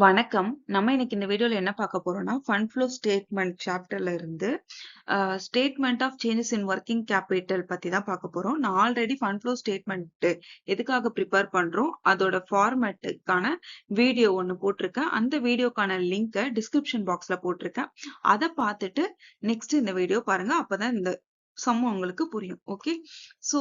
வணக்கம். நம்ம இன்னைக்கு இந்த வீடியோல என்ன பார்க்க போறோம்னா, ஃபண்ட் ஃப்ளோ ஸ்டேட்மெண்ட் சாப்டர்ல இருந்து statement of changes in working capital பத்தி தான் பார்க்க போறோம். நான் ஆல்ரெடி ஃபண்ட் ஃப்ளோ ஸ்டேட்மெண்ட் எதுக்காக ப்ரிப்பேர் பண்றோம், அதோட ஃபார்மேட்டுக்கான வீடியோ ஒண்ணு போட்டிருக்கேன். அந்த வீடியோக்கான லிங்க்க டிஸ்கிரிப்ஷன் பாக்ஸ்ல போட்டிருக்கேன். அத பார்த்துட்டு நெக்ஸ்ட் இந்த வீடியோ பாருங்க. அப்பதான் இந்த சம் உங்களுக்கு புரியும். Okay. So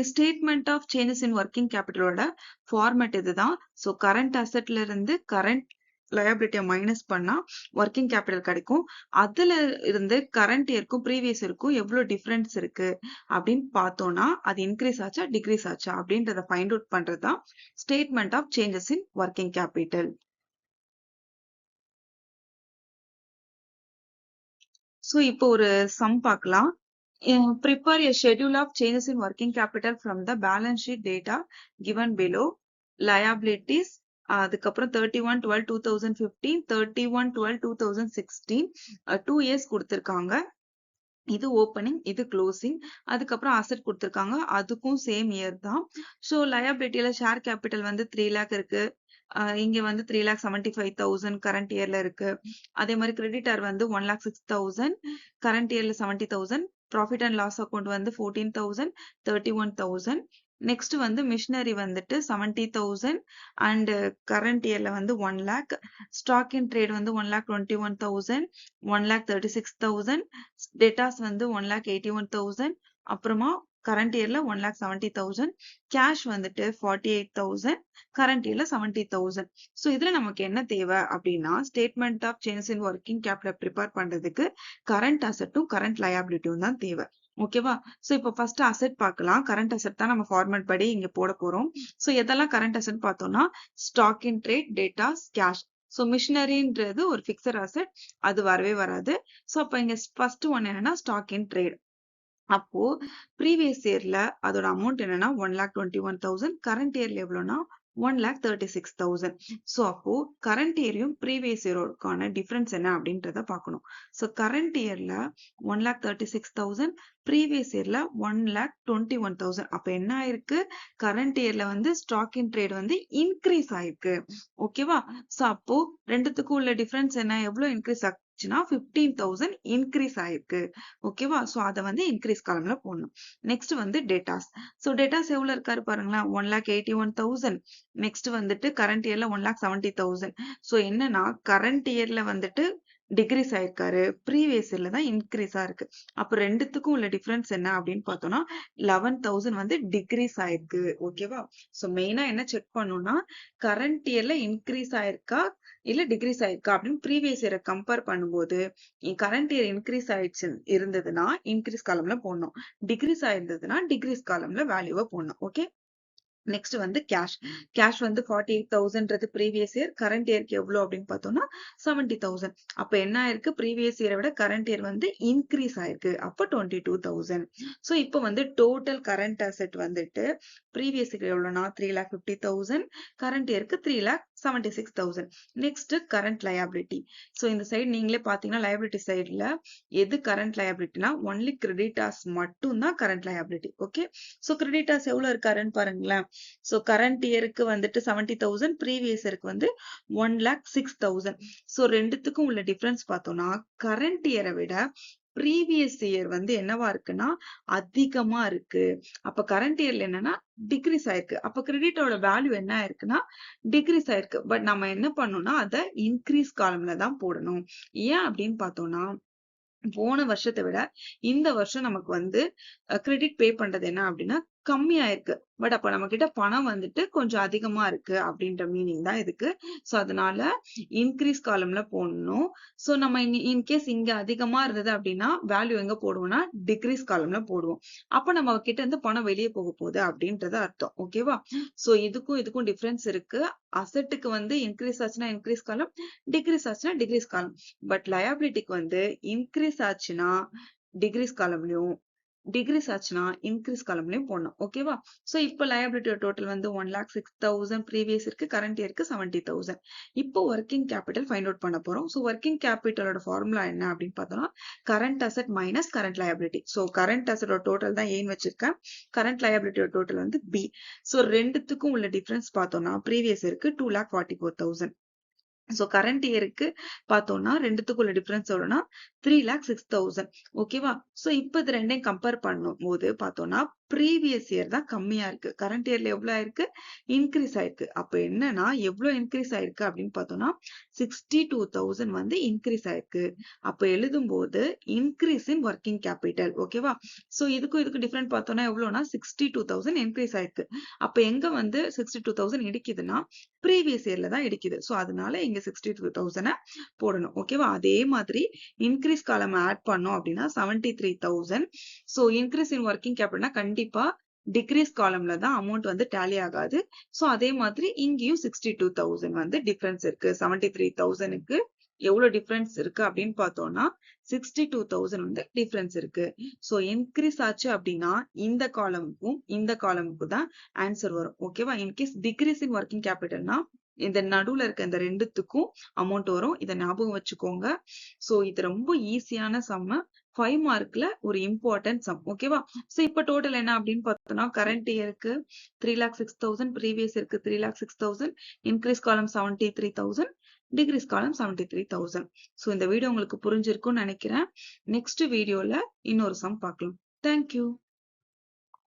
statement of changes in working கேபிட்டலோட ஃபார்மேட் இதுதான். ஸோ கரண்ட் அசெட்ல இருந்து கரண்ட் லயபிலிட்டியை மைனஸ் பண்ணா ஒர்க்கிங் கேபிட்டல் கிடைக்கும். அதுல இருந்து கரண்ட் இயர்க்கும் ப்ரீவியஸ் இயர்க்கும் எவ்வளவு டிஃபரன்ஸ் இருக்கு அப்படின்னு பார்த்தோம்னா அது இன்க்ரீஸ் ஆச்சா டிக்ரீஸ் ஆச்சா அப்படின்றத ஃபைண்ட் அவுட் பண்றதுதான் statement of changes in working capital. So இப்போ ஒரு சம் பார்க்கலாம். Prepare a schedule of changes in working capital from the balance sheet data given below. Liabilities அதுக்கப்புறம் 31/12/2015 31/12/2016 2 இயர்ஸ் கொடுத்திருக்காங்க. இது ஓப்பனிங், இது க்ளோசிங். அதுக்கப்புறம் அசெட் கொடுத்திருக்காங்க, அதுக்கும் சேம் இயர் தான். ஸோ லயபிலிட்டியில ஷேர் கேபிட்டல் வந்து 3 லேக் இருக்கு. இங்க வந்து 3,75,000 கரண்ட் இயர்ல இருக்கு. அதே மாதிரி கிரெடிட்டர் வந்து 1,06,000 கரண்ட் இயர்ல 70,000. ப்ராஃபிட் அண்ட் லாஸ் அக்கௌண்ட் வந்து 14,000 31,000. நெக்ஸ்ட் வந்து மிஷினரி வந்துட்டு 70,000 அண்ட் கரண்ட் இயர்ல வந்து 1 லேக். ஸ்டாக் இன் ட்ரேட் வந்து 1,21,000 1,36,000. டேட்டாஸ் வந்து 1,81,000. அப்புறமா கரண்ட் இயர்ல 1,70,000. கேஷ் வந்துட்டு 48,000. கரண்ட் இயர்ல 70,000. ஸோ இதுல நமக்கு என்ன தேவை அப்படின்னா statement of changes in working capital prepare பண்றதுக்கு கரண்ட் அசெட்டும் கரண்ட் லயபிலிட்டியும் தான் தேவை. ஓகேவா? ஸோ இப்போ ஃபர்ஸ்ட் அசெட் பார்க்கலாம். கரண்ட் அசெட் தான் நம்ம ஃபார்மேட் படி இங்க போட போறோம். ஸோ எதெல்லாம் கரண்ட் அசெட் பார்த்தோம்னா stock in trade, debtors, cash. So மிஷினரின்றது ஒரு பிக்சர் அசெட், அது வரவே வராது. ஸோ அப்ப இங்க ஃபர்ஸ்ட் ஒன் என்னன்னா ஸ்டாக் இன் ட்ரேட். அப்போ ப்ரீவியஸ் இயர்ல அதோட அமௌண்ட் என்னன்னா 1,21,000. கரண்ட் இயர்ல எவ்வளோனா 1,36,000. ஸோ அப்போ கரண்ட் இயரையும் ப்ரீவியஸ் இயரோக்கான டிஃபரன்ஸ் என்ன அப்படின்றத பார்க்கணும். ஸோ கரண்ட் இயர்ல 1,36,000, ப்ரீவியஸ் இயர்ல 1,21,000. அப்ப என்ன ஆயிருக்கு? கரண்ட் இயர்ல வந்து ஸ்டாக் இன் ட்ரேட் வந்து இன்க்ரீஸ் ஆயிருக்கு. ஓகேவா? ஸோ அப்போ ரெண்டுத்துக்கும் உள்ள டிஃபரன்ஸ் என்ன? எவ்வளவு இன்க்ரீஸ் ஆச்சுன்னா 15,000 இன்க்ரீஸ் ஆயிருக்கு. ஓகேவா? சோ அத வந்து இன்க்ரீஸ் காலம்ல போடணும். நெக்ஸ்ட் வந்து டேட்டாஸ். சோ டேட்டாஸ் எவ்வளவு இருக்காரு பாருங்களேன், 1,81,000. நெக்ஸ்ட் வந்துட்டு கரண்ட் இயர்ல 1,70,000. சோ என்னன்னா கரண்ட் இயர்ல வந்துட்டு டிக்ரீஸ் ஆயிருக்காரு, ப்ரீவியஸ் இயர்ல தான் இன்க்ரீஸா இருக்கு. அப்ப ரெண்டுத்துக்கும் உள்ள டிஃபரன்ஸ் என்ன அப்படின்னு பார்த்தோம்னா 11,000 வந்து டிக்ரீஸ் ஆயிருக்கு. ஓகேவா? சோ மெயினா என்ன செக் பண்ணணும்னா கரண்ட் இயர்ல இன்க்ரீஸ் ஆயிருக்கா இல்ல டிக்ரீஸ் ஆயிருக்கா அப்படின்னு ப்ரீவியஸ் இயரை கம்பேர் பண்ணும்போது கரண்ட் இயர் இன்க்ரீஸ் ஆயிடுச்சு இருந்ததுன்னா இன்க்ரீஸ் காலம்ல போடணும், டிக்ரீஸ் ஆயிருந்ததுன்னா டிக்ரீஸ் காலம்ல வேல்யூவை போடணும். ஓகே. நெக்ஸ்ட் வந்து கேஷ். கேஷ் வந்து 48,000ன்றது ப்ரீவியஸ் இயர், கரண்ட் இயர்க்கு எவ்வளவு அப்படின்னு பார்த்தோம்னா 70,000. அப்ப என்ன ஆயிருக்கு? ப்ரீவியஸ் இயரை விட கரண்ட் இயர் வந்து இன்க்ரீஸ் ஆயிருக்கு. அப்ப 22,000. சோ இப்போ வந்து டோட்டல் கரண்ட் அசெட் வந்துட்டு ப்ரீவியஸ் இயர் எவ்வளவுனா 3,50,000, கரண்ட் இயருக்கு 3,76,000. Next current liability. சோ இந்த சைடு நீங்களே பாத்தீங்கன்னா லயபிலிட்டி சைடுல எது கரண்ட் லயபிலிட்டினா ஒன்லி கிரெடிட்டாஸ் மட்டும் தான் current liability. Okay. So creditors எவ்வளவு இருக்காருன்னு பாருங்களேன். சோ கரண்ட் இயருக்கு வந்துட்டு 70,000, ப்ரீவியஸ் இயருக்கு வந்து 1,06,000. சோ ரெண்டுத்துக்கும் உள்ள டிஃபரன்ஸ் பார்த்தோம்னா கரண்ட் இயரை விட ப்ரீவியஸ் இயர் வந்து என்னவா இருக்குன்னா அதிகமா இருக்கு. அப்ப கரண்ட் இயர்ல என்னன்னா டிக்ரீஸ் ஆயிருக்கு. அப்ப கிரெடிட்டோட வேல்யூ என்ன ஆயிருக்குன்னா டிக்ரீஸ் ஆயிருக்கு. பட் நம்ம என்ன பண்ணணும்னா அதை இன்க்ரீஸ் காலம்ல தான் போடணும். ஏன் அப்படின்னு பார்த்தோம்னா போன வருஷத்தை விட இந்த வருஷம் நமக்கு வந்து கிரெடிட் பே பண்றது என்ன அப்படின்னா கம்மியா இருக்கு. பட் அப்ப நம்ம கிட்ட பணம் வந்துட்டு கொஞ்சம் அதிகமா இருக்கு அப்படின்ற மீனிங் தான் இதுக்கு. சோ அதனால இன்க்ரீஸ் காலம்ல போடணும். சோ நம்ம இன்கேஸ் இங்க அதிகமா இருந்தது அப்படின்னா வேல்யூ எங்க போடுவோம்னா டிக்ரீஸ் காலம்ல போடுவோம். அப்ப நம்ம கிட்ட இருந்து பணம் வெளியே போக போகுது அப்படின்றது அர்த்தம். ஓகேவா? சோ இதுக்கும் டிஃபரன்ஸ் இருக்கு. அசெட்டுக்கு வந்து இன்க்ரீஸ் ஆச்சுன்னா இன்க்ரீஸ் காலம், டிக்ரீஸ் ஆச்சுன்னா டிக்ரீஸ் காலம். பட் லயபிலிட்டிக்கு வந்து இன்க்ரீஸ் ஆச்சுன்னா டிக்ரீஸ் காலம்லயும், டிக்ரீஸ் ஆச்சுன்னா இன்க்ரீஸ் காலம்லயும் போடணும். ஓகேவா? சோ இப்ப லயபிலிட்டியோட டோட்டல் வந்து 1,06,000 ப்ரீவியஸ் இயருக்கு, கரண்ட் இயருக்கு 70,000. இப்போ ஒர்க்கிங் கேபிட்டல் ஃபைண்ட் அவுட் பண்ண போறோம். சோ ஒர்க்கிங் கேபிட்டலோட ஃபார்முலா என்ன அப்படின்னு பார்த்தோம்னா current asset minus current liability. So current அசெட்டோட டோட்டல் தான் ஏன்னு வச்சிருக்கேன். கரண்ட் லயபிலிட்டியோட டோட்டல் வந்து பி. சோ ரெண்டுத்துக்கும் உள்ள டிஃபரன்ஸ் பார்த்தோம்னா ப்ரீவியஸ் இயருக்கு 2,44,000. சோ கரண்ட் இயருக்கு பார்த்தோம்னா ரெண்டுத்துக்குள்ள டிஃபரன்ஸ் எவ்வளவுனா 3,06,000. ஓகேவா? சோ இப்ப இது ரெண்டையும் கம்பேர் பண்ணும் போது பார்த்தோம்னா ப்ரீவியஸ் இயர் தான் கம்மியா இருக்கு. கரண்ட் இயர்ல எவ்வளவு ஆயிருக்கு? இன்க்ரீஸ் ஆயிருக்கு. அப்ப என்னன்னா எவ்வளவு இன்க்ரீஸ் ஆயிருக்கு அப்படின்னு பார்த்தோம்னா 62,000 வந்து இன்க்ரீஸ் ஆயிருக்கு. அப்ப எழுதும் போது இன்க்ரீஸ் இன் ஒர்க்கிங் கேபிட்டல். ஓகேவா? சோ இதுக்கு டிஃபரன்ஸ் பார்த்தோம்னா எவ்வளவுனா 62,000 இன்க்ரீஸ் ஆயிருக்கு. அப்ப எங்க வந்து 62,000 இடிக்குதுன்னா ப்ரீவியஸ் இயர்ல தான் இடிக்குது. சோ அதனால இங்க 62,000 போடணும். ஓகேவா? அதே மாதிரி இன்க்ரீஸ் காலம் ஆட் பண்ணோம் அப்படின்னா 73,000. சோ இன்க்ரீஸ் இன் ஒர்க்கிங் கேபிட்டல்னா கண்டிப்பா டிக்ரீஸ் காலம்ல தான் அமௌண்ட் வந்து டேலி ஆகாது. சோ அதே மாதிரி இங்கேயும் 62,000 வந்து டிஃபரன்ஸ் இருக்கு. 73,000க்கு எவ்வளவு டிஃபரன்ஸ் இருக்கு அப்படின்னு பார்த்தோம்னா 62,000 வந்து டிஃபரன்ஸ் இருக்கு. சோ இன்க்ரீஸ் ஆச்சு அப்படின்னா இந்த காலமுக்கும் தான் ஆன்சர் வரும். ஓகேவா? இன்கேஸ் டிக்ரீஸ் இன் ஒர்க்கிங் கேபிட்டல்னா இந்த நடுவுல இருக்க இந்த ரெண்டுத்துக்கும் அமௌண்ட் வரும். இதை ஞாபகம் வச்சுக்கோங்க. சோ இது ரொம்ப ஈஸியான சம்ம. 5 மார்க்ல ஒரு இம்பார்ட்டன்ட் சம். ஓகேவா? சோ இப்ப டோட்டல் என்ன அப்படின்னு பார்த்தோம்னா கரண்ட் இயருக்கு 3,06,000, ப்ரீவியஸ் இயருக்கு 3,06,000, இன்க்ரீஸ் காலம் 73,000, டிக்ரீஸ் காலம் 73,000. சோ இந்த வீடியோ உங்களுக்கு புரிஞ்சிருக்கும்னு நினைக்கிறேன். நெக்ஸ்ட் வீடியோல இன்னொரு சம் பார்க்கலாம். தேங்க்யூ.